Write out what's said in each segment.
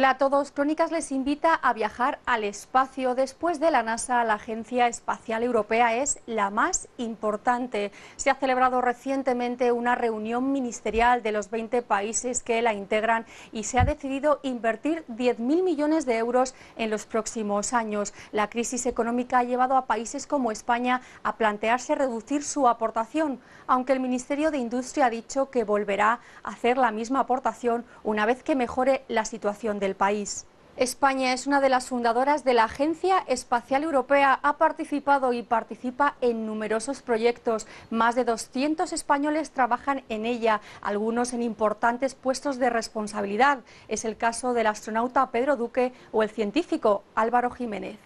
Hola a todos, Crónicas les invita a viajar al espacio. Después de la NASA, la Agencia Espacial Europea es la más importante. Se ha celebrado recientemente una reunión ministerial de los 20 países que la integran y se ha decidido invertir 10.000 millones de euros en los próximos años. La crisis económica ha llevado a países como España a plantearse reducir su aportación, aunque el Ministerio de Industria ha dicho que volverá a hacer la misma aportación una vez que mejore la situación del país. España es una de las fundadoras de la Agencia Espacial Europea, ha participado y participa en numerosos proyectos. Más de 200 españoles trabajan en ella, algunos en importantes puestos de responsabilidad. Es el caso del astronauta Pedro Duque o el científico Álvaro Jiménez.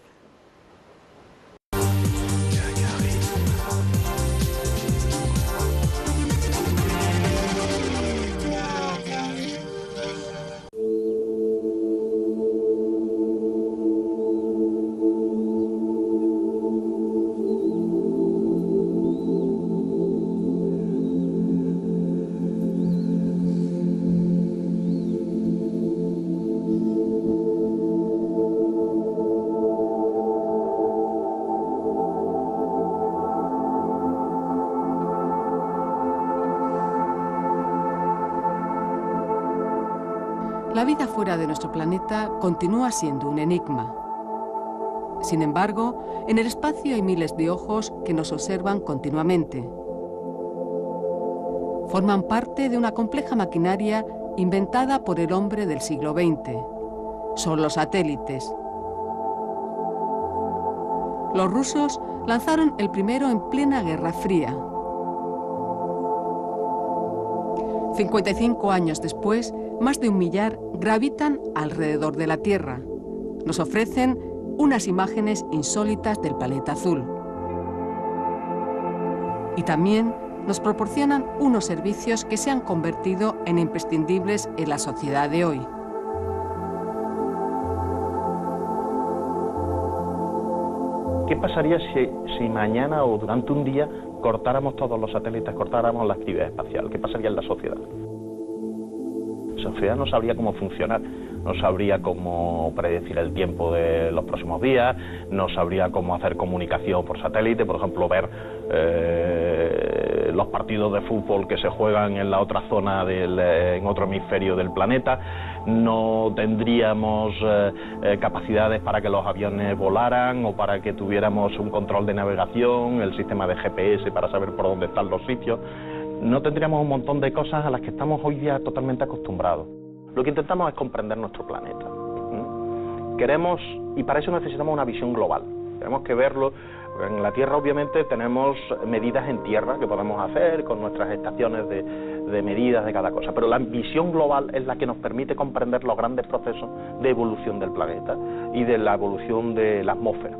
La vida fuera de nuestro planeta continúa siendo un enigma. Sin embargo, en el espacio hay miles de ojos que nos observan continuamente. Forman parte de una compleja maquinaria inventada por el hombre del siglo XX. Son los satélites. Los rusos lanzaron el primero en plena Guerra Fría. 55 años después, más de 1 millar gravitan alrededor de la Tierra. Nos ofrecen unas imágenes insólitas del planeta azul. Y también nos proporcionan unos servicios que se han convertido en imprescindibles en la sociedad de hoy. ¿Qué pasaría si mañana o durante un día cortáramos todos los satélites, cortáramos la actividad espacial? ¿Qué pasaría en la sociedad? La sociedad no sabría cómo funcionar, no sabría cómo predecir el tiempo de los próximos días, no sabría cómo hacer comunicación por satélite, por ejemplo, ver los partidos de fútbol que se juegan en la otra zona, en otro hemisferio del planeta. No tendríamos capacidades para que los aviones volaran o para que tuviéramos un control de navegación, el sistema de GPS para saber por dónde están los sitios. No tendríamos un montón de cosas a las que estamos hoy día totalmente acostumbrados. Lo que intentamos es comprender nuestro planeta. Queremos, y para eso necesitamos una visión global. Tenemos que verlo. En la Tierra obviamente tenemos medidas en tierra que podemos hacer con nuestras estaciones de medidas de cada cosa, pero la visión global es la que nos permite comprender los grandes procesos de evolución del planeta y de la evolución de la atmósfera,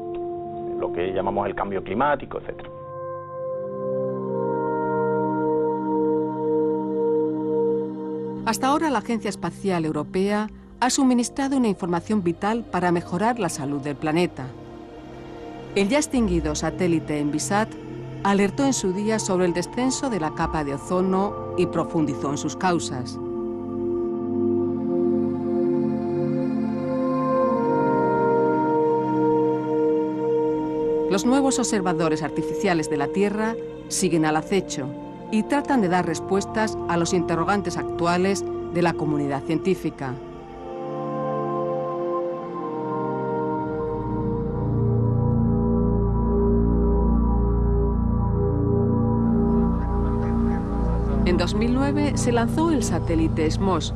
lo que llamamos el cambio climático, etc. Hasta ahora la Agencia Espacial Europea ha suministrado una información vital para mejorar la salud del planeta. El ya extinguido satélite Envisat alertó en su día sobre el descenso de la capa de ozono y profundizó en sus causas. Los nuevos observadores artificiales de la Tierra siguen al acecho y tratan de dar respuestas a los interrogantes actuales de la comunidad científica. En 2009 se lanzó el satélite SMOS.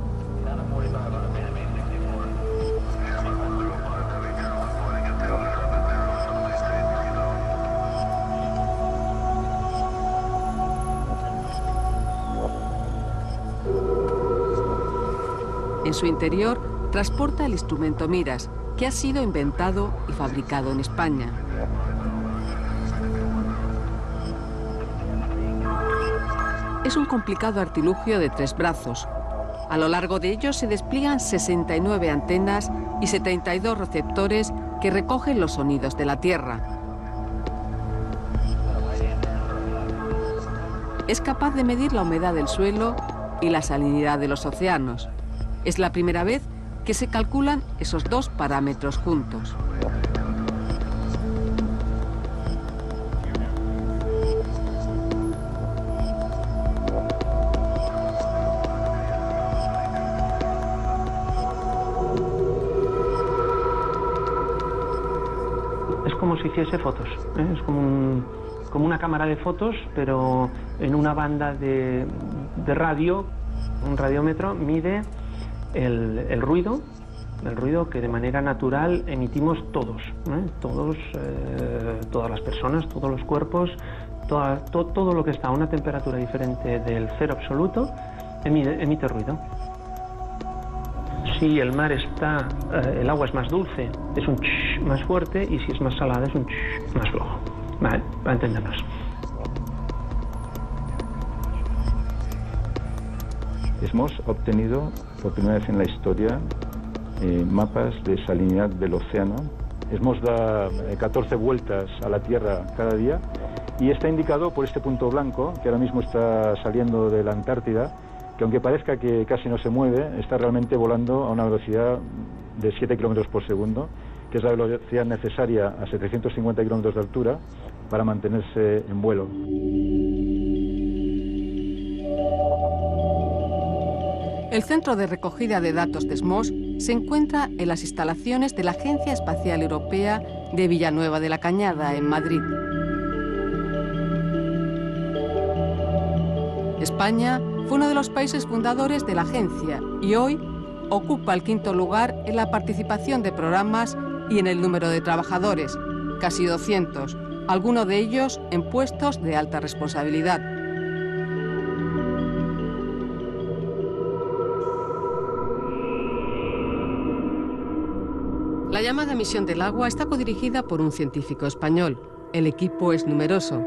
En su interior transporta el instrumento MIRAS, que ha sido inventado y fabricado en España. Es un complicado artilugio de 3 brazos. A lo largo de ellos se despliegan 69 antenas y 72 receptores que recogen los sonidos de la Tierra. Es capaz de medir la humedad del suelo y la salinidad de los océanos. Es la primera vez que se calculan esos dos parámetros juntos. Es como si hiciese fotos, ¿eh? Es como una cámara de fotos, pero en una banda de radio. Un radiómetro mide el ruido que de manera natural emitimos todos, ¿eh? Todas las personas, todos los cuerpos, todo lo que está a una temperatura diferente del cero absoluto emite ruido. Si el mar el agua es más dulce, es un ch más fuerte, y si es más salada, es un ch más flojo. Vale, para entendernos. Hemos obtenido por primera vez en la historia mapas de salinidad del océano. Hemos dado 14 vueltas a la Tierra cada día y está indicado por este punto blanco que ahora mismo está saliendo de la Antártida, que aunque parezca que casi no se mueve, está realmente volando a una velocidad de 7 kilómetros por segundo, que es la velocidad necesaria a 750 kilómetros de altura para mantenerse en vuelo. El centro de recogida de datos de SMOS se encuentra en las instalaciones de la Agencia Espacial Europea de Villanueva de la Cañada, en Madrid. España fue uno de los países fundadores de la agencia y hoy ocupa el 5º lugar en la participación de programas y en el número de trabajadores, casi 200, algunos de ellos en puestos de alta responsabilidad. La llamada misión del agua está codirigida por un científico español. El equipo es numeroso.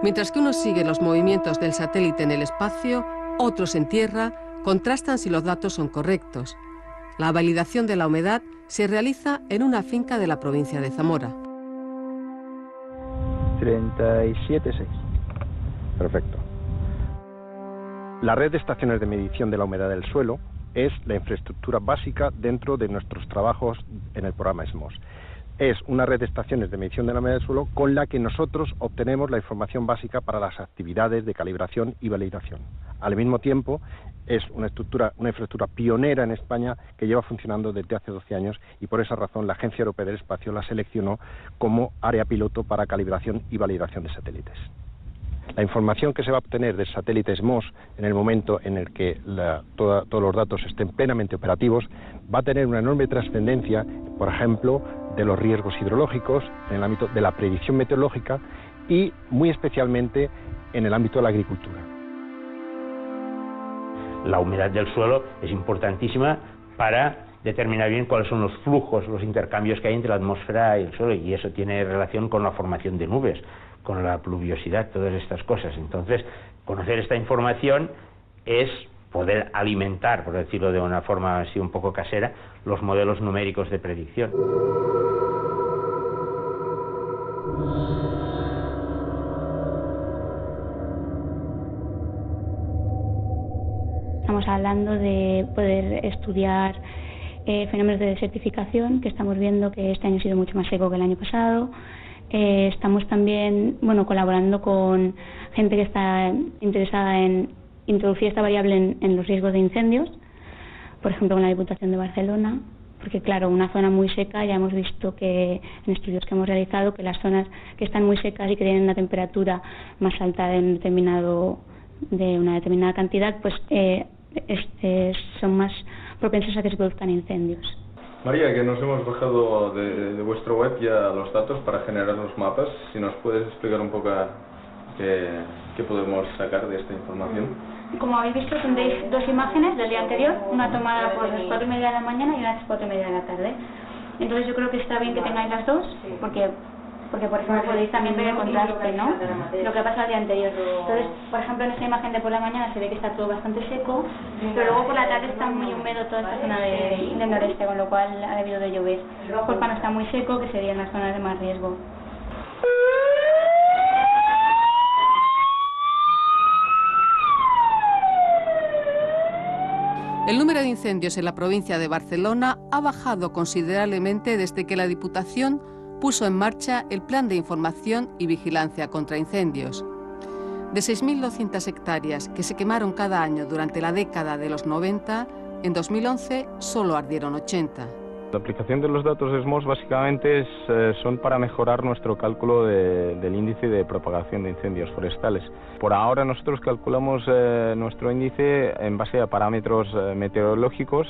Mientras que uno sigue los movimientos del satélite en el espacio, otros en tierra contrastan si los datos son correctos. La validación de la humedad se realiza en una finca de la provincia de Zamora. 37,6. Perfecto. La red de estaciones de medición de la humedad del suelo es la infraestructura básica dentro de nuestros trabajos en el programa SMOS. Es una red de estaciones de medición de la humedad del suelo con la que nosotros obtenemos la información básica para las actividades de calibración y validación. Al mismo tiempo, es una infraestructura pionera en España que lleva funcionando desde hace 12 años y por esa razón la Agencia Europea del Espacio la seleccionó como área piloto para calibración y validación de satélites. La información que se va a obtener del satélite SMOS en el momento en el que todos los datos estén plenamente operativos va a tener una enorme trascendencia, por ejemplo, de los riesgos hidrológicos, en el ámbito de la predicción meteorológica y muy especialmente en el ámbito de la agricultura. La humedad del suelo es importantísima para determinar bien cuáles son los flujos, los intercambios que hay entre la atmósfera y el suelo, y eso tiene relación con la formación de nubes, con la pluviosidad, todas estas cosas. Entonces, conocer esta información es poder alimentar, por decirlo de una forma así un poco casera, los modelos numéricos de predicción. Estamos hablando de poder estudiar fenómenos de desertificación, que estamos viendo que este año ha sido mucho más seco que el año pasado. Estamos también colaborando con gente que está interesada en introducir esta variable en los riesgos de incendios, por ejemplo con la Diputación de Barcelona, porque claro, una zona muy seca, ya hemos visto que en estudios que hemos realizado que las zonas que están muy secas y que tienen una temperatura más alta de una determinada cantidad, pues son más propensas a que se produzcan incendios. María, que nos hemos bajado de vuestra web ya los datos para generar los mapas, si nos puedes explicar un poco qué podemos sacar de esta información. Como habéis visto, tendréis dos imágenes del día anterior, una tomada por las 4:30 de la mañana y una a las 4:30 de la tarde. Entonces yo creo que está bien que tengáis las dos, porque por ejemplo podéis también ver el contraste, ¿no? Lo que pasa el día anterior. Entonces, por ejemplo, en esta imagen de por la mañana se ve que está todo bastante seco, pero luego por la tarde está muy húmedo toda esta zona del noreste, con lo cual ha debido de llover. Corpa no está muy seco, que serían las zonas de más riesgo. El número de incendios en la provincia de Barcelona ha bajado considerablemente desde que la Diputación puso en marcha el Plan de Información y Vigilancia contra Incendios. De 6.200 hectáreas que se quemaron cada año durante la década de los 90, en 2011 solo ardieron 80. La aplicación de los datos de SMOS básicamente son para mejorar nuestro cálculo del índice de propagación de incendios forestales. Por ahora nosotros calculamos nuestro índice en base a parámetros meteorológicos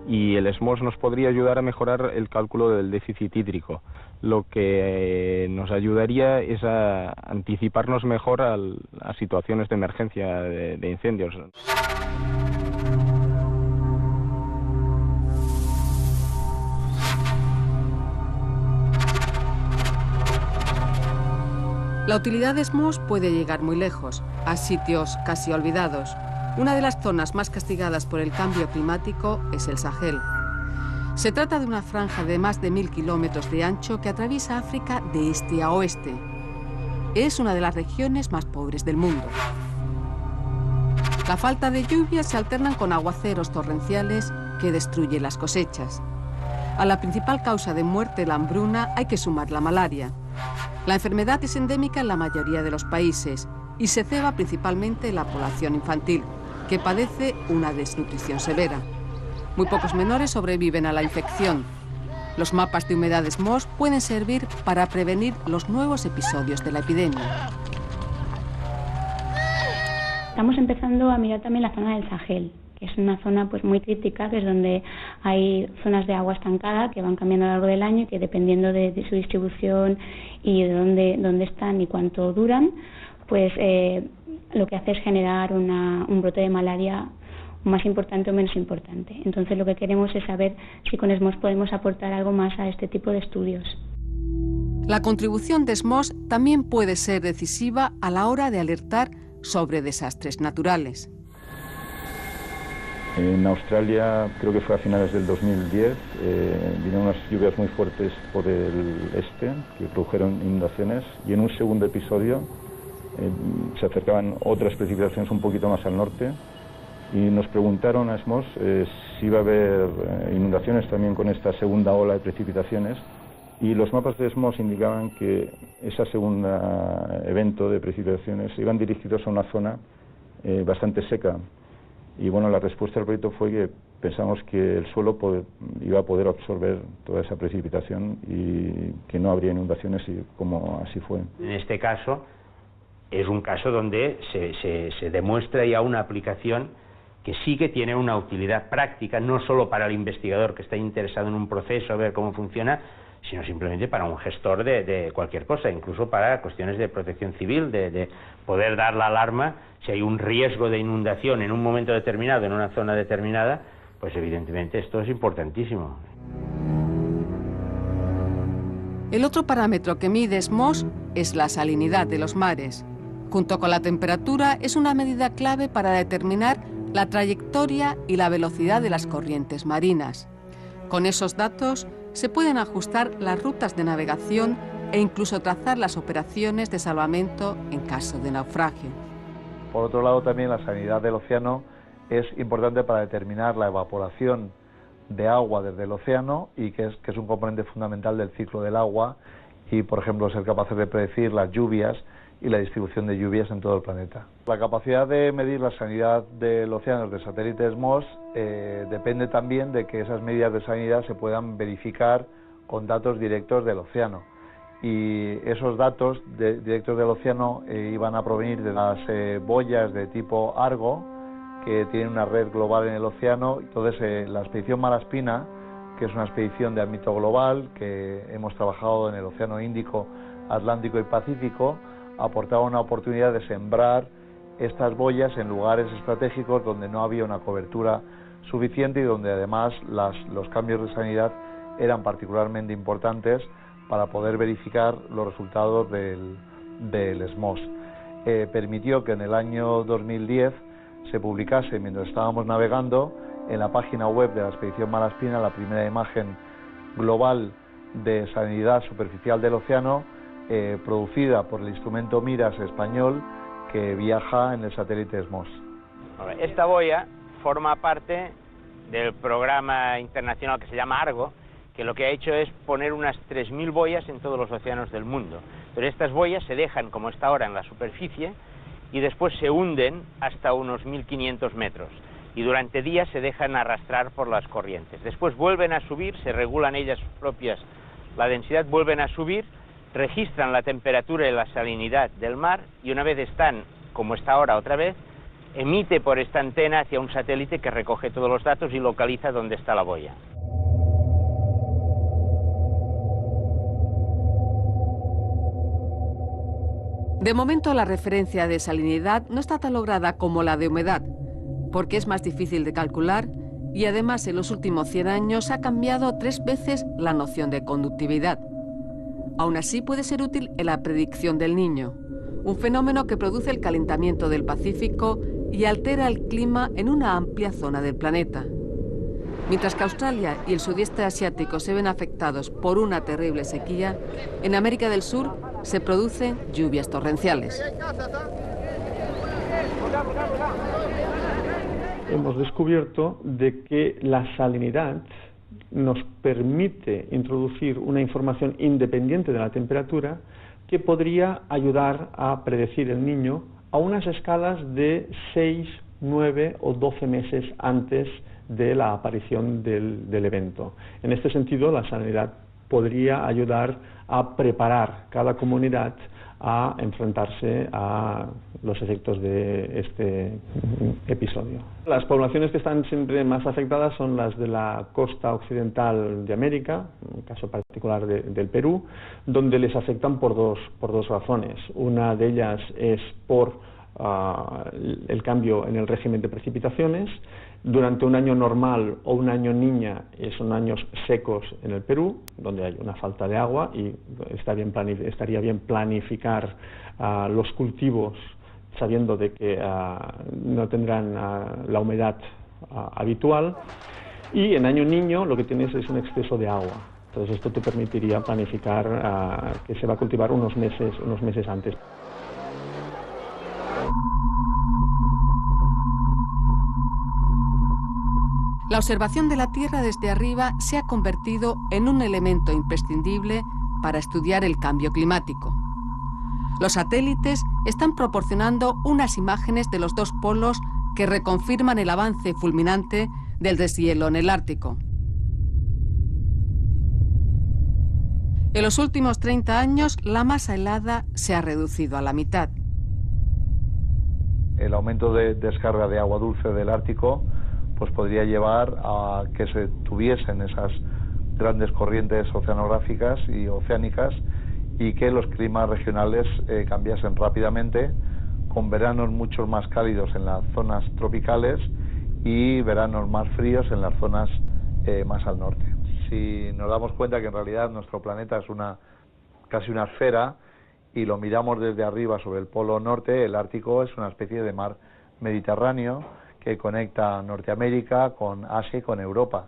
y el SMOS nos podría ayudar a mejorar el cálculo del déficit hídrico. Lo que nos ayudaría es a anticiparnos mejor a situaciones de emergencia de incendios. La utilidad de SMOS puede llegar muy lejos, a sitios casi olvidados. Una de las zonas más castigadas por el cambio climático es el Sahel. Se trata de una franja de más de 1.000 kilómetros de ancho que atraviesa África de este a oeste. Es una de las regiones más pobres del mundo. La falta de lluvias se alternan con aguaceros torrenciales que destruyen las cosechas. A la principal causa de muerte, la hambruna, hay que sumar la malaria. La enfermedad es endémica en la mayoría de los países y se ceba principalmente en la población infantil, que padece una desnutrición severa. Muy pocos menores sobreviven a la infección. Los mapas de humedad SMOS pueden servir para prevenir los nuevos episodios de la epidemia. Estamos empezando a mirar también la zona del Sahel, que es una zona pues muy crítica, que es donde hay zonas de agua estancada que van cambiando a lo largo del año y que dependiendo de su distribución y de dónde están y cuánto duran, pues lo que hace es generar un brote de malaria más importante o menos importante. Entonces lo que queremos es saber si con SMOS podemos aportar algo más a este tipo de estudios. La contribución de SMOS también puede ser decisiva a la hora de alertar sobre desastres naturales. En Australia, creo que fue a finales del 2010, vinieron unas lluvias muy fuertes por el este que produjeron inundaciones y en un segundo episodio se acercaban otras precipitaciones un poquito más al norte y nos preguntaron a SMOS si iba a haber inundaciones también con esta segunda ola de precipitaciones y los mapas de SMOS indicaban que esa segunda evento de precipitaciones iban dirigidos a una zona bastante seca. Y bueno, la respuesta del proyecto fue que pensamos que el suelo iba a poder absorber toda esa precipitación y que no habría inundaciones, y como así fue. En este caso, es un caso donde se demuestra ya una aplicación que sí que tiene una utilidad práctica, no solo para el investigador que está interesado en un proceso, a ver cómo funciona, sino simplemente para un gestor de cualquier cosa, incluso para cuestiones de protección civil, de poder dar la alarma si hay un riesgo de inundación en un momento determinado, en una zona determinada, pues evidentemente esto es importantísimo. El otro parámetro que mide SMOS es la salinidad de los mares. Junto con la temperatura, es una medida clave para determinar la trayectoria y la velocidad de las corrientes marinas. Con esos datos se pueden ajustar las rutas de navegación e incluso trazar las operaciones de salvamento en caso de naufragio. Por otro lado, también la salinidad del océano es importante para determinar la evaporación de agua desde el océano y que es un componente fundamental del ciclo del agua y, por ejemplo, ser capaces de predecir las lluvias y la distribución de lluvias en todo el planeta. La capacidad de medir la salinidad del océano de satélites SMOS depende también de que esas medidas de salinidad se puedan verificar con datos directos del océano. Y esos datos directos del océano iban a provenir de las boyas de tipo Argo, que tienen una red global en el océano. Entonces, la expedición Malaspina, que es una expedición de ámbito global, que hemos trabajado en el Océano Índico, Atlántico y Pacífico, aportaba una oportunidad de sembrar estas boyas en lugares estratégicos donde no había una cobertura suficiente y donde además los cambios de salinidad eran particularmente importantes para poder verificar los resultados del SMOS. Permitió que en el año 2010 se publicase, mientras estábamos navegando, en la página web de la expedición Malaspina, la primera imagen global de salinidad superficial del océano, producida por el instrumento MIRAS español, que viaja en el satélite SMOS. Esta boya forma parte del programa internacional que se llama Argo, que lo que ha hecho es poner unas 3.000 boyas en todos los océanos del mundo. Pero estas boyas se dejan, como está ahora, en la superficie y después se hunden hasta unos 1.500 metros. Y durante días se dejan arrastrar por las corrientes. Después vuelven a subir, se regulan ellas propias la densidad, vuelven a subir, registran la temperatura y la salinidad del mar y una vez están, como está ahora otra vez, emite por esta antena hacia un satélite que recoge todos los datos y localiza dónde está la boya. De momento la referencia de salinidad no está tan lograda como la de humedad, porque es más difícil de calcular y además en los últimos 100 años ha cambiado 3 veces la noción de conductividad. Aún así puede ser útil en la predicción del Niño, un fenómeno que produce el calentamiento del Pacífico y altera el clima en una amplia zona del planeta. Mientras que Australia y el sudeste asiático se ven afectados por una terrible sequía, en América del Sur se producen lluvias torrenciales. Hemos descubierto de que la salinidad nos permite introducir una información independiente de la temperatura que podría ayudar a predecir el Niño a unas escalas de 6, 9 o 12 meses antes de la aparición del evento. En este sentido, la salinidad podría ayudar a preparar cada comunidad a enfrentarse a los efectos de este episodio. Las poblaciones que están siempre más afectadas son las de la costa occidental de América, en el caso particular del Perú, donde les afectan por dos razones. Una de ellas es por el cambio en el régimen de precipitaciones. Durante un año normal o un año niña son años secos en el Perú, donde hay una falta de agua y estaría bien planificar los cultivos sabiendo de que no tendrán la humedad habitual. Y en año niño lo que tienes es un exceso de agua. Entonces esto te permitiría planificar que se va a cultivar unos meses antes. La observación de la Tierra desde arriba se ha convertido en un elemento imprescindible para estudiar el cambio climático. Los satélites están proporcionando unas imágenes de los dos polos que reconfirman el avance fulminante del deshielo en el Ártico. En los últimos 30 años, la masa helada se ha reducido a la mitad. El aumento de descarga de agua dulce del Ártico pues podría llevar a que se tuviesen esas grandes corrientes oceanográficas y oceánicas y que los climas regionales cambiasen rápidamente, con veranos mucho más cálidos en las zonas tropicales y veranos más fríos en las zonas más al norte. Si nos damos cuenta que en realidad nuestro planeta es casi una esfera y lo miramos desde arriba sobre el polo norte, el Ártico es una especie de mar Mediterráneo que conecta Norteamérica con Asia y con Europa,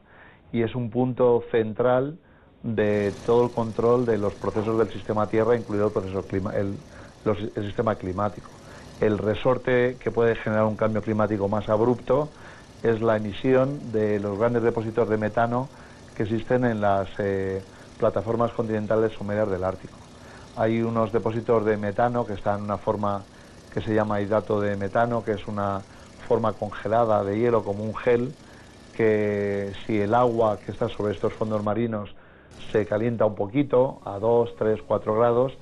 y es un punto central de todo el control de los procesos del sistema Tierra, incluido el sistema climático. El resorte que puede generar un cambio climático más abrupto es la emisión de los grandes depósitos de metano que existen en las plataformas continentales húmedas del Ártico. Hay unos depósitos de metano que están en una forma que se llama hidrato de metano, que es una forma congelada de hielo como un gel, que si el agua que está sobre estos fondos marinos se calienta un poquito, a 2, 3, 4 grados,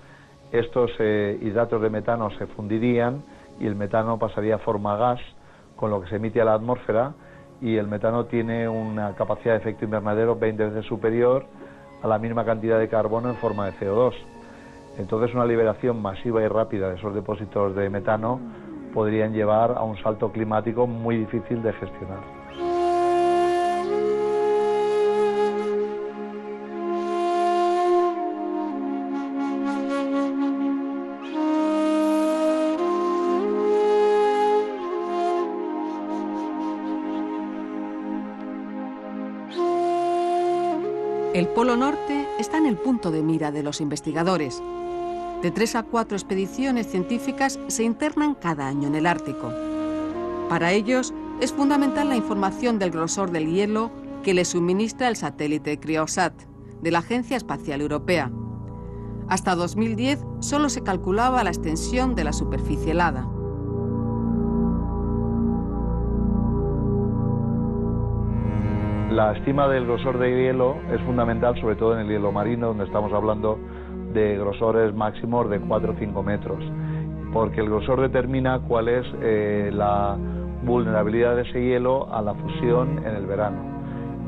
estos hidratos de metano se fundirían y el metano pasaría a forma gas, con lo que se emite a la atmósfera, y el metano tiene una capacidad de efecto invernadero 20 veces superior a la misma cantidad de carbono en forma de CO2. Entonces una liberación masiva y rápida de esos depósitos de metano podrían llevar a un salto climático muy difícil de gestionar. El Polo Norte está en el punto de mira de los investigadores. De 3 a 4 expediciones científicas se internan cada año en el Ártico. Para ellos, es fundamental la información del grosor del hielo que le suministra el satélite Cryosat de la Agencia Espacial Europea. Hasta 2010 solo se calculaba la extensión de la superficie helada. La estima del grosor de hielo es fundamental, sobre todo en el hielo marino, donde estamos hablando de grosores máximos de 4 o 5 metros, porque el grosor determina cuál es la vulnerabilidad de ese hielo a la fusión en el verano.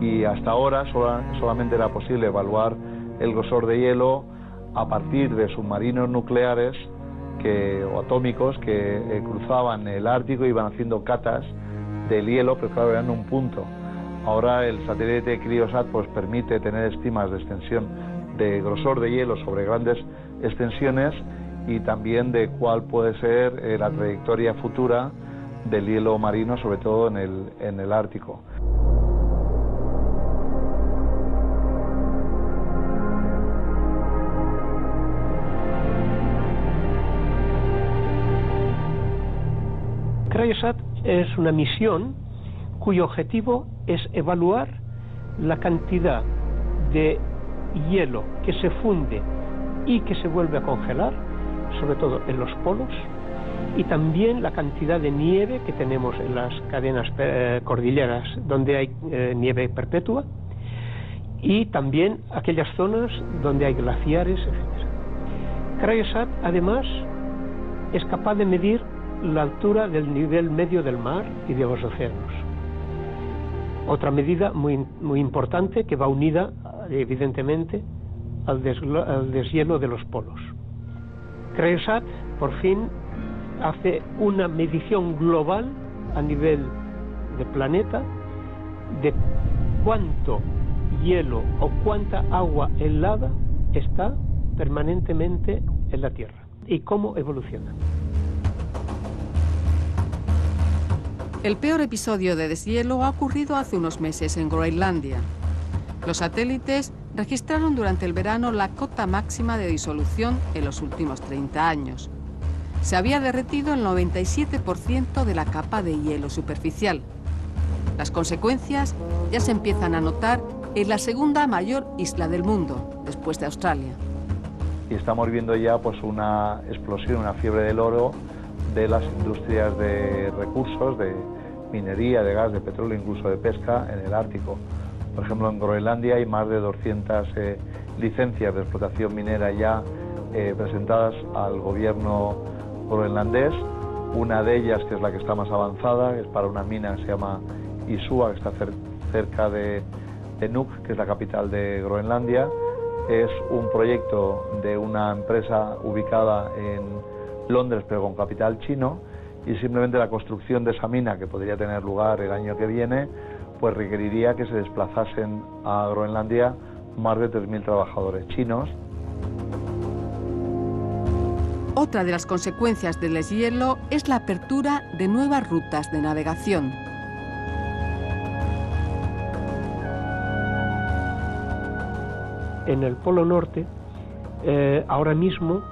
Y hasta ahora solamente era posible evaluar el grosor de hielo a partir de submarinos nucleares o atómicos que cruzaban el Ártico y iban haciendo catas del hielo, pero claro, eran un punto. Ahora el satélite Cryosat pues permite tener estimas de extensión de grosor de hielo sobre grandes extensiones y también de cuál puede ser la trayectoria futura del hielo marino, sobre todo en el Ártico. Cryosat es una misión cuyo objetivo es evaluar la cantidad de hielo que se funde y que se vuelve a congelar, sobre todo en los polos, y también la cantidad de nieve que tenemos en las cadenas cordilleras donde hay nieve perpetua, y también aquellas zonas donde hay glaciares, etc. Cryosat además es capaz de medir la altura del nivel medio del mar y de los océanos. Otra medida muy importante que va unida, evidentemente, al deshielo de los polos. Cryosat, por fin, hace una medición global a nivel de planeta de cuánto hielo o cuánta agua helada está permanentemente en la Tierra y cómo evoluciona. El peor episodio de deshielo ha ocurrido hace unos meses en Groenlandia. Los satélites registraron durante el verano la cota máxima de disolución en los últimos 30 años. Se había derretido el 97% de la capa de hielo superficial. Las consecuencias ya se empiezan a notar en la segunda mayor isla del mundo, después de Australia. Y estamos viendo ya pues una explosión, una fiebre del oro de las industrias de recursos, de minería, de gas, de petróleo, incluso de pesca en el Ártico. Por ejemplo, en Groenlandia hay más de 200 licencias de explotación minera ya presentadas al gobierno groenlandés. Una de ellas, que es la que está más avanzada, es para una mina que se llama Isua, que está cerca de Nuuk, que es la capital de Groenlandia. Es un proyecto de una empresa ubicada en Londres, pero con capital chino, y simplemente la construcción de esa mina, que podría tener lugar el año que viene, pues requeriría que se desplazasen a Groenlandia más de 3.000 trabajadores chinos. Otra de las consecuencias del deshielo es la apertura de nuevas rutas de navegación. En el Polo Norte, ahora mismo,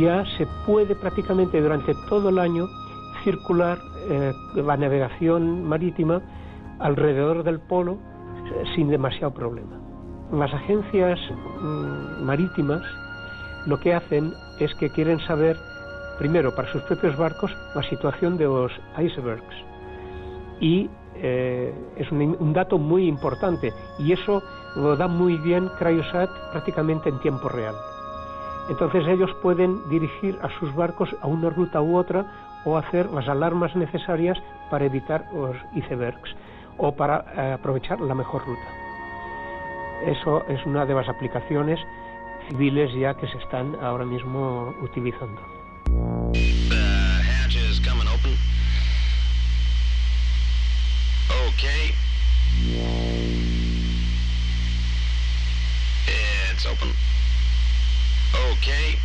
ya se puede prácticamente durante todo el año circular la navegación marítima alrededor del polo sin demasiado problema. Las agencias marítimas lo que hacen es que quieren saber, primero para sus propios barcos, la situación de los icebergs, y es un dato muy importante, y eso lo da muy bien Cryosat prácticamente en tiempo real. Entonces ellos pueden dirigir a sus barcos a una ruta u otra o hacer las alarmas necesarias para evitar los icebergs o para aprovechar la mejor ruta. Eso es una de las aplicaciones civiles ya que se están ahora mismo utilizando. Okay. It's open. Okay.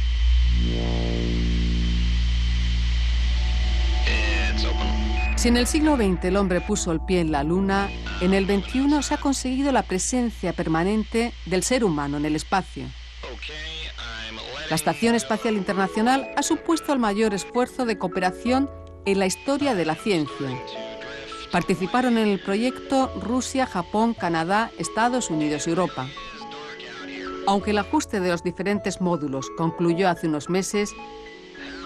It's open. Si en el siglo XX el hombre puso el pie en la Luna, en el XXI se ha conseguido la presencia permanente del ser humano en el espacio. La Estación Espacial Internacional ha supuesto el mayor esfuerzo de cooperación en la historia de la ciencia. Participaron en el proyecto Rusia, Japón, Canadá, Estados Unidos y Europa. Aunque el ajuste de los diferentes módulos concluyó hace unos meses,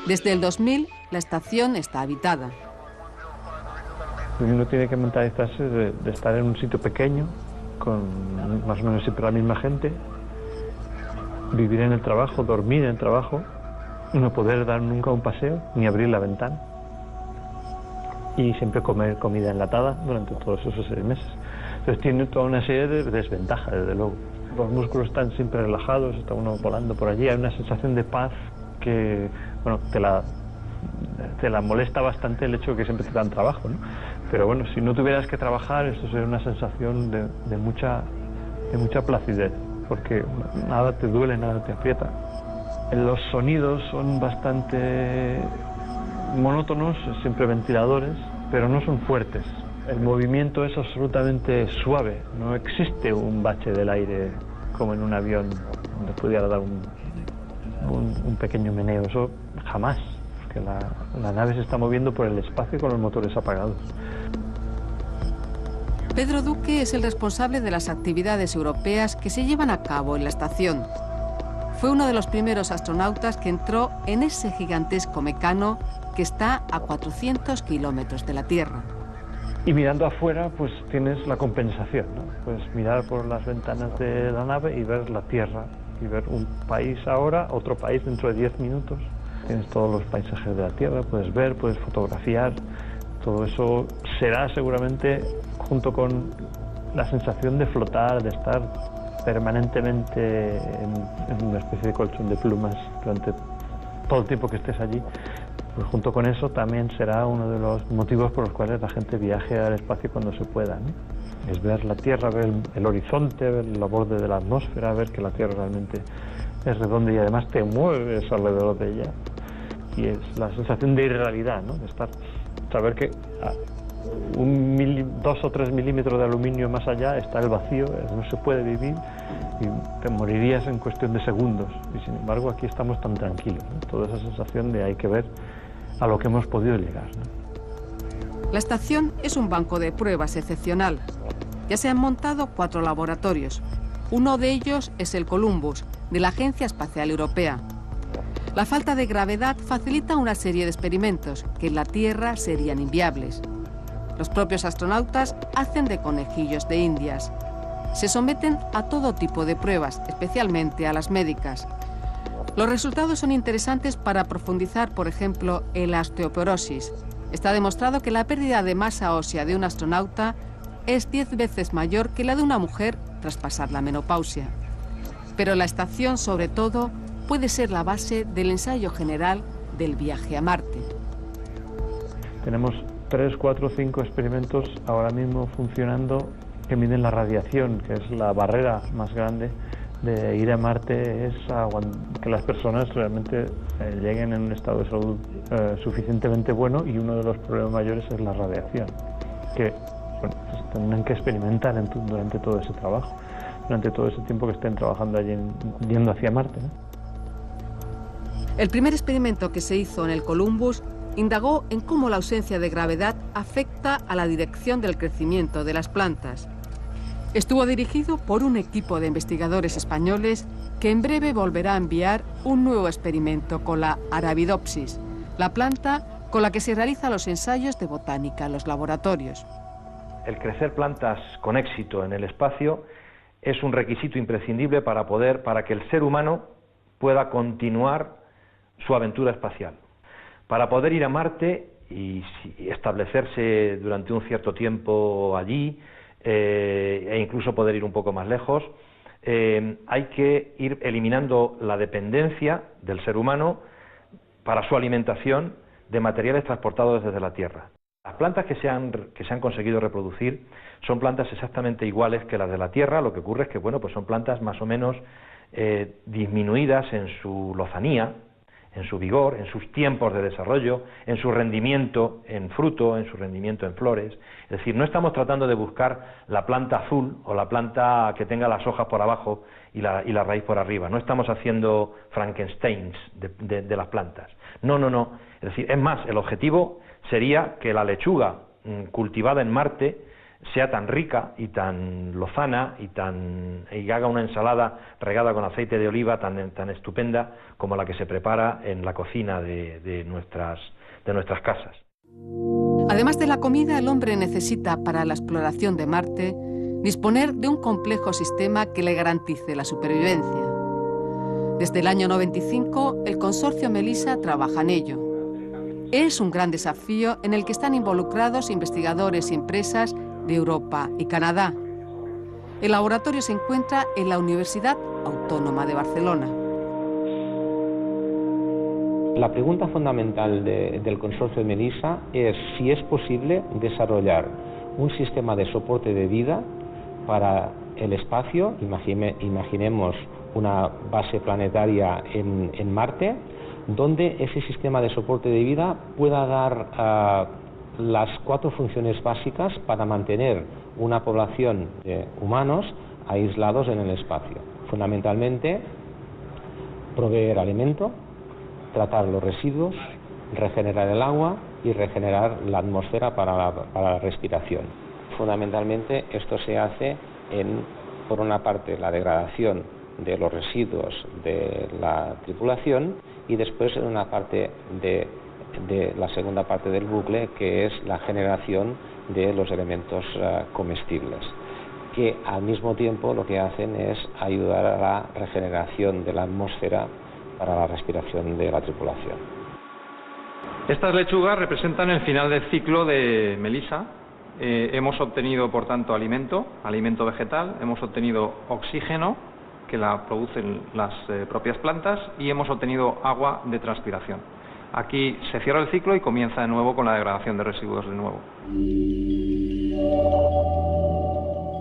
desde el 2000 la estación está habitada. Uno tiene que mentalizarse de estar en un sitio pequeño, con más o menos siempre la misma gente, vivir en el trabajo, dormir en el trabajo, no poder dar nunca un paseo ni abrir la ventana y siempre comer comida enlatada durante todos esos 6 meses. Entonces tiene toda una serie de desventajas, desde luego. Los músculos están siempre relajados, está uno volando por allí, hay una sensación de paz que, bueno, te la molesta bastante el hecho de que siempre te dan trabajo, ¿no? Pero bueno, si no tuvieras que trabajar, esto sería una sensación de mucha placidez, porque nada te duele, nada te aprieta. Los sonidos son bastante monótonos, siempre ventiladores, pero no son fuertes. El movimiento es absolutamente suave, no existe un bache del aire como en un avión donde pudiera dar un pequeño meneo, eso jamás, porque la nave se está moviendo por el espacio con los motores apagados. Pedro Duque es el responsable de las actividades europeas que se llevan a cabo en la estación. Fue uno de los primeros astronautas que entró en ese gigantesco mecano que está a 400 kilómetros de la Tierra. Y mirando afuera, pues tienes la compensación, ¿no? Puedes mirar por las ventanas de la nave y ver la Tierra, y ver un país ahora, otro país dentro de 10 minutos. Tienes todos los paisajes de la Tierra, puedes ver, puedes fotografiar. Todo eso será seguramente, junto con la sensación de flotar, de estar permanentemente en una especie de colchón de plumas durante todo el tiempo que estés allí, pues junto con eso también será uno de los motivos por los cuales la gente viaje al espacio cuando se pueda, ¿no? Es ver la Tierra, ver el horizonte, ver el borde de la atmósfera, ver que la Tierra realmente es redonda y además te mueves alrededor de ella. Y es la sensación de irrealidad, ¿no? De saber que a 2 o 3 milímetros de aluminio más allá está el vacío, no se puede vivir y te morirías en cuestión de segundos. Y sin embargo aquí estamos tan tranquilos, ¿no? Toda esa sensación de hay que ver a lo que hemos podido llegar, ¿no? La estación es un banco de pruebas excepcional. Ya se han montado 4 laboratorios. Uno de ellos es el Columbus, de la Agencia Espacial Europea. La falta de gravedad facilita una serie de experimentos que en la Tierra serían inviables. Los propios astronautas hacen de conejillos de indias. Se someten a todo tipo de pruebas, especialmente a las médicas. Los resultados son interesantes para profundizar, por ejemplo, en la osteoporosis. Está demostrado que la pérdida de masa ósea de un astronauta es 10 veces mayor que la de una mujer tras pasar la menopausia. Pero la estación, sobre todo, puede ser la base del ensayo general del viaje a Marte. Tenemos 3, 4, 5 experimentos ahora mismo funcionando que miden la radiación, que es la barrera más grande de ir a Marte, es que las personas realmente lleguen en un estado de salud suficientemente bueno, y uno de los problemas mayores es la radiación, que pues tendrán que experimentar durante todo ese trabajo, durante todo ese tiempo que estén trabajando allí yendo hacia Marte, ¿no? El primer experimento que se hizo en el Columbus indagó en cómo la ausencia de gravedad afecta a la dirección del crecimiento de las plantas. Estuvo dirigido por un equipo de investigadores españoles que en breve volverá a enviar un nuevo experimento con la Arabidopsis, la planta con la que se realizan los ensayos de botánica en los laboratorios. El crecer plantas con éxito en el espacio es un requisito imprescindible para que el ser humano pueda continuar su aventura espacial. Para poder ir a Marte y establecerse durante un cierto tiempo allí, e incluso poder ir un poco más lejos, hay que ir eliminando la dependencia del ser humano para su alimentación de materiales transportados desde la Tierra. Las plantas que se han conseguido reproducir son plantas exactamente iguales que las de la Tierra. Lo que ocurre es que, bueno, pues son plantas más o menos disminuidas en su lozanía, en su vigor, en sus tiempos de desarrollo, en su rendimiento en fruto, en su rendimiento en flores. Es decir, no estamos tratando de buscar la planta azul o la planta que tenga las hojas por abajo y la raíz por arriba. No estamos haciendo Frankensteins de las plantas. No. Es decir, es más, el objetivo sería que la lechuga cultivada en Marte sea tan rica y tan lozana y haga una ensalada regada con aceite de oliva tan estupenda como la que se prepara en la cocina de nuestras casas. Además de la comida, el hombre necesita para la exploración de Marte disponer de un complejo sistema que le garantice la supervivencia. Desde el año 95, el consorcio Melissa trabaja en ello. Es un gran desafío en el que están involucrados investigadores y empresas de Europa y Canadá. El laboratorio se encuentra en la Universidad Autónoma de Barcelona. La pregunta fundamental del consorcio de Melissa es si es posible desarrollar un sistema de soporte de vida para el espacio. Imaginemos una base planetaria en Marte, donde ese sistema de soporte de vida pueda dar las 4 funciones básicas para mantener una población de humanos aislados en el espacio. Fundamentalmente, proveer alimento, tratar los residuos, regenerar el agua y regenerar la atmósfera para la respiración. Fundamentalmente esto se hace por una parte, la degradación de los residuos de la tripulación y después en una parte de la segunda parte del bucle, que es la generación de los elementos comestibles, que al mismo tiempo lo que hacen es ayudar a la regeneración de la atmósfera para la respiración de la tripulación. Estas lechugas representan el final del ciclo de Melissa. Hemos obtenido, por tanto, alimento vegetal, hemos obtenido oxígeno, que la producen las propias plantas, y hemos obtenido agua de transpiración. Aquí se cierra el ciclo y comienza de nuevo con la degradación de residuos de nuevo.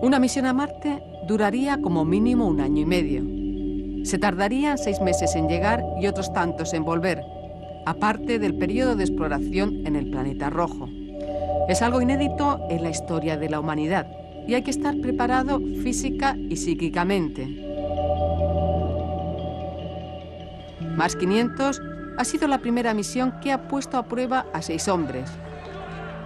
Una misión a Marte duraría como mínimo 1 año y medio. Se tardarían 6 meses en llegar y otros tantos en volver, aparte del periodo de exploración en el planeta rojo. Es algo inédito en la historia de la humanidad y hay que estar preparado física y psíquicamente. Mars 500 ha sido la primera misión que ha puesto a prueba a 6 hombres.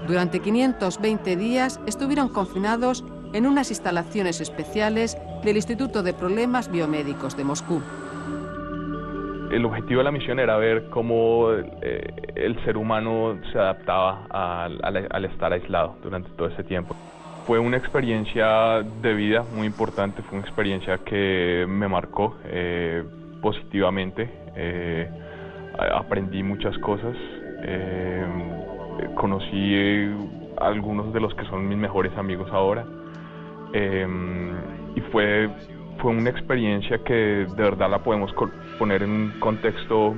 Durante 520 días estuvieron confinados en unas instalaciones especiales del Instituto de Problemas Biomédicos de Moscú. El objetivo de la misión era ver cómo el ser humano se adaptaba al estar aislado durante todo ese tiempo. Fue una experiencia de vida muy importante, fue una experiencia que me marcó positivamente. Aprendí muchas cosas, conocí a algunos de los que son mis mejores amigos ahora, y fue una experiencia que de verdad la podemos poner en un contexto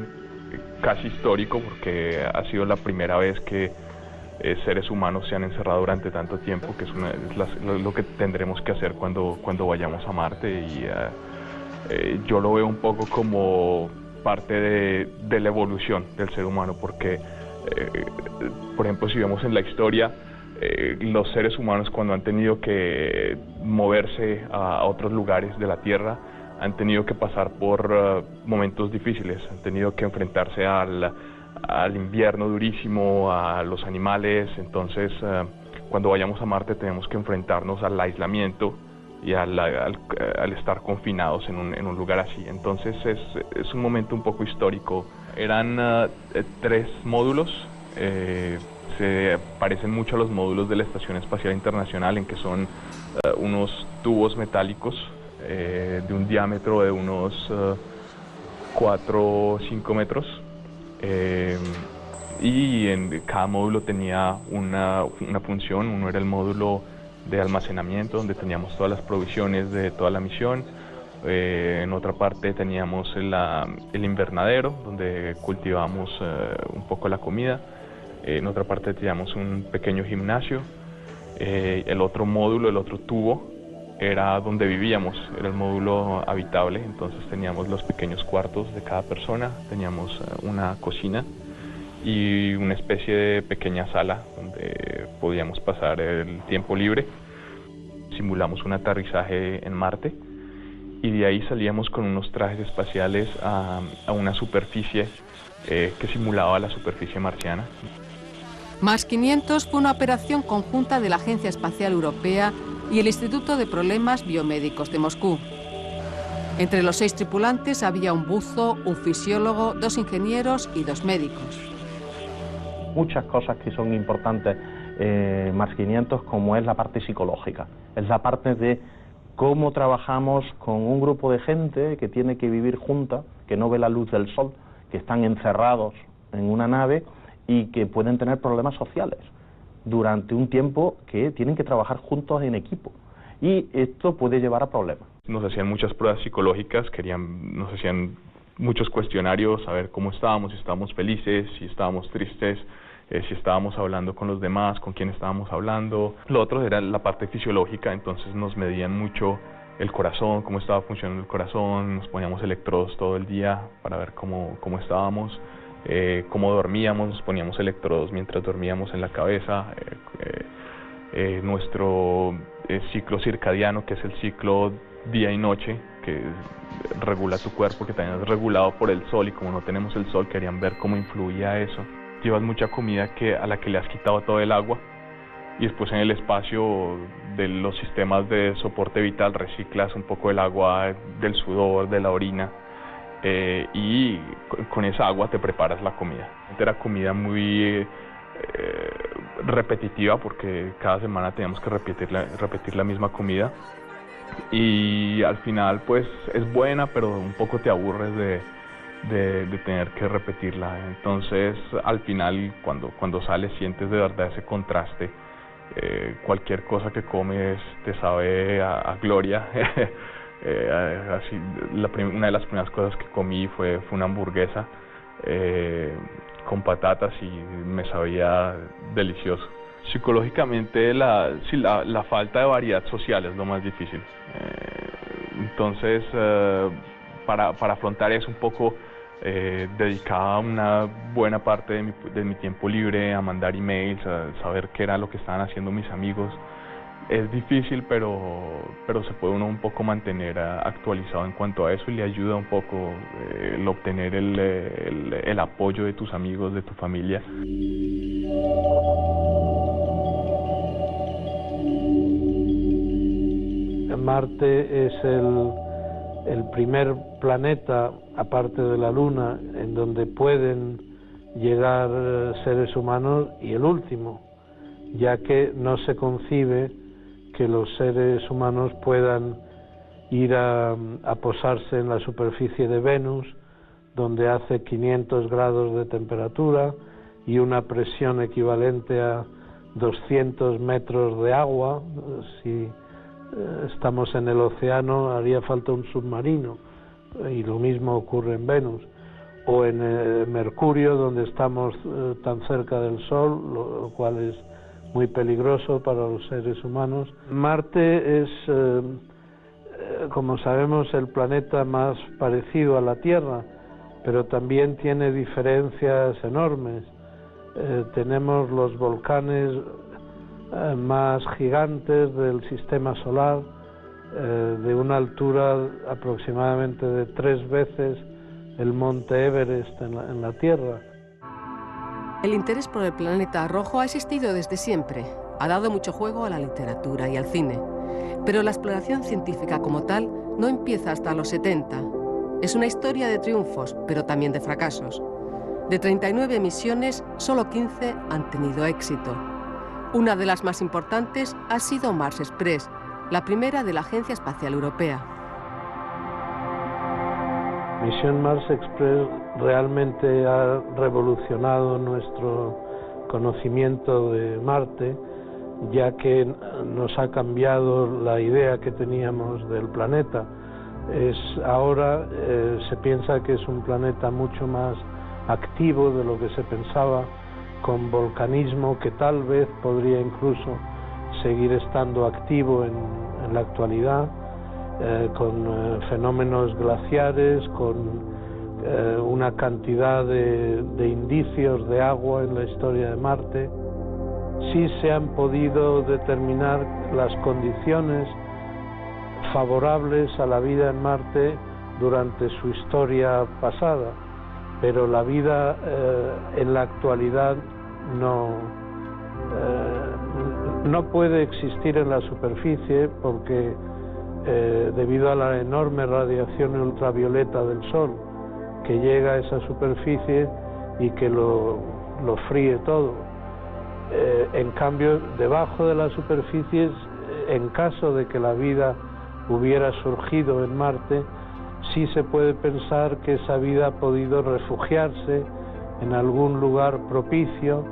casi histórico, porque ha sido la primera vez que seres humanos se han encerrado durante tanto tiempo, que es lo que tendremos que hacer cuando vayamos a Marte, y yo lo veo un poco como parte de la evolución del ser humano, porque por ejemplo, si vemos en la historia, los seres humanos, cuando han tenido que moverse a otros lugares de la Tierra, han tenido que pasar por momentos difíciles, han tenido que enfrentarse al invierno durísimo, a los animales. Entonces cuando vayamos a Marte tenemos que enfrentarnos al aislamiento y al estar confinados en un lugar así. Entonces es un momento un poco histórico. Eran 3 módulos, se parecen mucho a los módulos de la Estación Espacial Internacional, en que son unos tubos metálicos de un diámetro de unos 4 o 5 metros, y en cada módulo tenía una función. Uno era el módulo de almacenamiento, donde teníamos todas las provisiones de toda la misión. En otra parte teníamos el invernadero, donde cultivamos un poco la comida. En otra parte teníamos un pequeño gimnasio. El otro módulo, el otro tubo, era donde vivíamos, era el módulo habitable. Entonces teníamos los pequeños cuartos de cada persona, teníamos una cocina y una especie de pequeña sala donde podíamos pasar el tiempo libre. Simulamos un aterrizaje en Marte y de ahí salíamos con unos trajes espaciales a una superficie que simulaba la superficie marciana. Mars 500 fue una operación conjunta de la Agencia Espacial Europea y el Instituto de Problemas Biomédicos de Moscú. Entre los 6 tripulantes había un buzo, un fisiólogo, 2 ingenieros y 2 médicos. Muchas cosas que son importantes en Mars 500, como es la parte psicológica, es la parte de cómo trabajamos con un grupo de gente que tiene que vivir junta, que no ve la luz del sol, que están encerrados en una nave y que pueden tener problemas sociales durante un tiempo que tienen que trabajar juntos en equipo, y esto puede llevar a problemas. Nos hacían muchas pruebas psicológicas, nos hacían muchos cuestionarios, a ver cómo estábamos, si estábamos felices, si estábamos tristes, si estábamos hablando con los demás, con quién estábamos hablando. Lo otro era la parte fisiológica, entonces nos medían mucho el corazón, cómo estaba funcionando el corazón, nos poníamos electrodos todo el día para ver cómo estábamos, cómo dormíamos, nos poníamos electrodos mientras dormíamos en la cabeza, nuestro ciclo circadiano, que es el ciclo día y noche, que regula tu cuerpo, que también es regulado por el sol, y como no tenemos el sol querían ver cómo influía eso. Llevas mucha comida a la que le has quitado todo el agua, y después en el espacio de los sistemas de soporte vital reciclas un poco el agua del sudor, de la orina, y con esa agua te preparas la comida. Era comida muy repetitiva, porque cada semana teníamos que repetir la misma comida, y al final pues es buena, pero un poco te aburres de tener que repetirla. Entonces al final cuando sales sientes de verdad ese contraste. Cualquier cosa que comes te sabe a gloria. Una de las primeras cosas que comí fue una hamburguesa con patatas, y me sabía delicioso. Psicológicamente la falta de variedad social es lo más difícil. Entonces para afrontar eso un poco, dedicaba una buena parte de mi tiempo libre a mandar emails, a saber qué era lo que estaban haciendo mis amigos. Es difícil, pero se puede uno un poco mantener actualizado en cuanto a eso, y le ayuda un poco el obtener el apoyo de tus amigos, de tu familia. Marte es el primer planeta, aparte de la Luna, en donde pueden llegar seres humanos, y el último, ya que no se concibe que los seres humanos puedan ir a posarse en la superficie de Venus, donde hace 500 grados de temperatura y una presión equivalente a 200 metros de agua. Si estamos en el océano haría falta un submarino, y lo mismo ocurre en Venus, o en Mercurio, donde estamos tan cerca del Sol, lo cual es muy peligroso para los seres humanos. Marte es, como sabemos, el planeta más parecido a la Tierra, pero también tiene diferencias enormes. Tenemos los volcanes más gigantes del sistema solar, de una altura aproximadamente de 3 veces el monte Everest en la Tierra. El interés por el planeta rojo ha existido desde siempre. Ha dado mucho juego a la literatura y al cine. Pero la exploración científica como tal no empieza hasta los 70. Es una historia de triunfos, pero también de fracasos. De 39 misiones, solo 15 han tenido éxito. Una de las más importantes ha sido Mars Express, la primera de la Agencia Espacial Europea. Misión Mars Express realmente ha revolucionado nuestro conocimiento de Marte, ya que nos ha cambiado la idea que teníamos del planeta. Ahora se piensa que es un planeta mucho más activo de lo que se pensaba, con volcanismo que tal vez podría incluso seguir estando activo en la actualidad, con fenómenos glaciares, con una cantidad de indicios de agua en la historia de Marte. Sí se han podido determinar las condiciones favorables a la vida en Marte durante su historia pasada, pero la vida en la actualidad no no puede existir en la superficie porque debido a la enorme radiación ultravioleta del Sol que llega a esa superficie y que lo fríe todo. En cambio, debajo de la superficie, en caso de que la vida hubiera surgido en Marte, sí se puede pensar que esa vida ha podido refugiarse en algún lugar propicio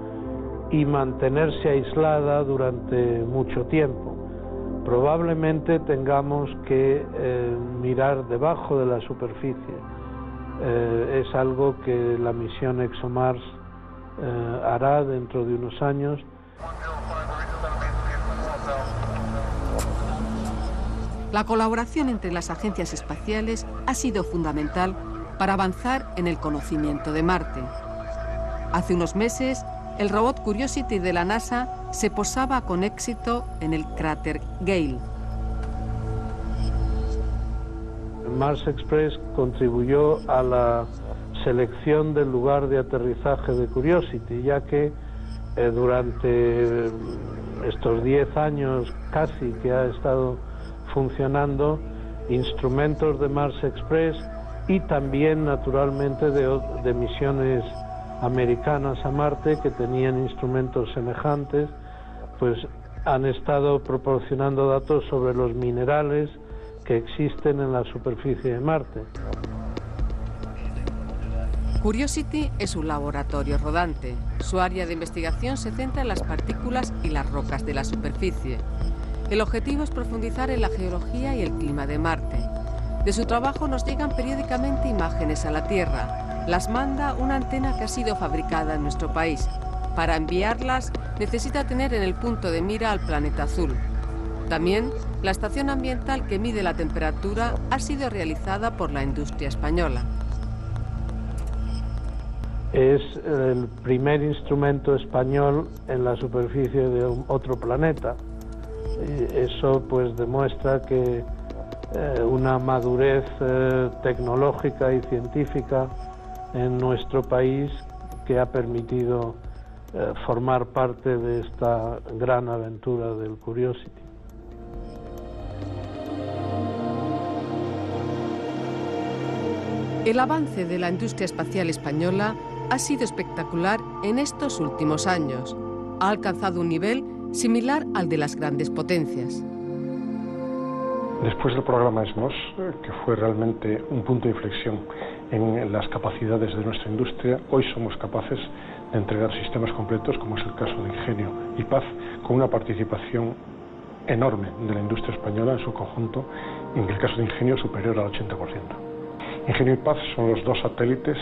y mantenerse aislada durante mucho tiempo. Probablemente tengamos que mirar debajo de la superficie. Es algo que la misión ExoMars hará dentro de unos años. La colaboración entre las agencias espaciales ha sido fundamental para avanzar en el conocimiento de Marte. Hace unos meses, el robot Curiosity de la NASA se posaba con éxito en el cráter Gale. Mars Express contribuyó a la selección del lugar de aterrizaje de Curiosity, ya que durante estos 10 años casi que ha estado funcionando, instrumentos de Mars Express y también naturalmente de misiones americanas a Marte que tenían instrumentos semejantes, pues han estado proporcionando datos sobre los minerales que existen en la superficie de Marte. Curiosity es un laboratorio rodante. Su área de investigación se centra en las partículas y las rocas de la superficie. El objetivo es profundizar en la geología y el clima de Marte. De su trabajo nos llegan periódicamente imágenes a la Tierra. Las manda una antena que ha sido fabricada en nuestro país. Para enviarlas necesita tener en el punto de mira al planeta azul. También la estación ambiental que mide la temperatura ha sido realizada por la industria española. Es el primer instrumento español en la superficie de otro planeta. Eso pues demuestra que una madurez tecnológica y científica en nuestro país que ha permitido formar parte de esta gran aventura del Curiosity. El avance de la industria espacial española ha sido espectacular en estos últimos años. Ha alcanzado un nivel similar al de las grandes potencias. Después del programa ESMOS, que fue realmente un punto de inflexión en las capacidades de nuestra industria, hoy somos capaces de entregar sistemas completos, como es el caso de Ingenio y Paz, con una participación enorme de la industria española en su conjunto, y en el caso de Ingenio superior al 80%. Ingenio y Paz son los dos satélites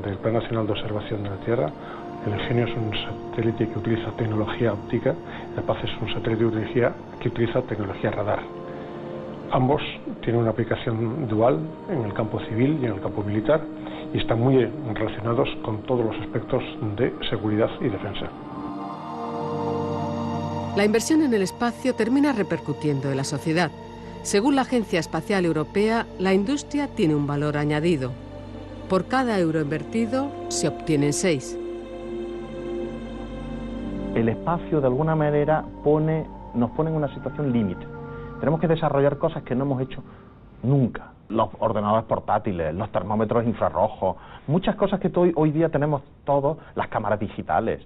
del Plan Nacional de Observación de la Tierra. El Ingenio es un satélite que utiliza tecnología óptica, el Paz es un satélite que utiliza tecnología radar. Ambos tienen una aplicación dual en el campo civil y en el campo militar y están muy relacionados con todos los aspectos de seguridad y defensa. La inversión en el espacio termina repercutiendo en la sociedad. Según la Agencia Espacial Europea, la industria tiene un valor añadido. Por cada euro invertido se obtienen 6. El espacio de alguna manera nos pone en una situación límite. Tenemos que desarrollar cosas que no hemos hecho nunca. Los ordenadores portátiles, los termómetros infrarrojos, muchas cosas que hoy día tenemos todos, las cámaras digitales,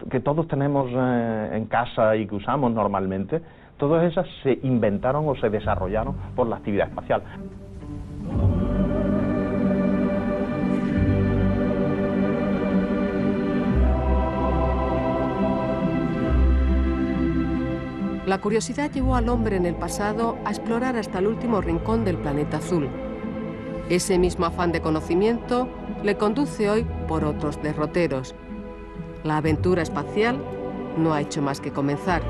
que todos tenemos en casa y que usamos normalmente, todas esas se inventaron o se desarrollaron por la actividad espacial. La curiosidad llevó al hombre en el pasado a explorar hasta el último rincón del planeta azul. Ese mismo afán de conocimiento le conduce hoy por otros derroteros. La aventura espacial no ha hecho más que comenzar.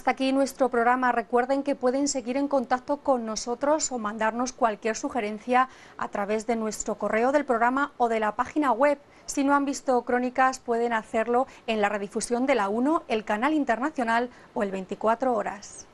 Hasta aquí nuestro programa. Recuerden que pueden seguir en contacto con nosotros o mandarnos cualquier sugerencia a través de nuestro correo del programa o de la página web. Si no han visto Crónicas, pueden hacerlo en la redifusión de la 1, el canal internacional o el 24 horas.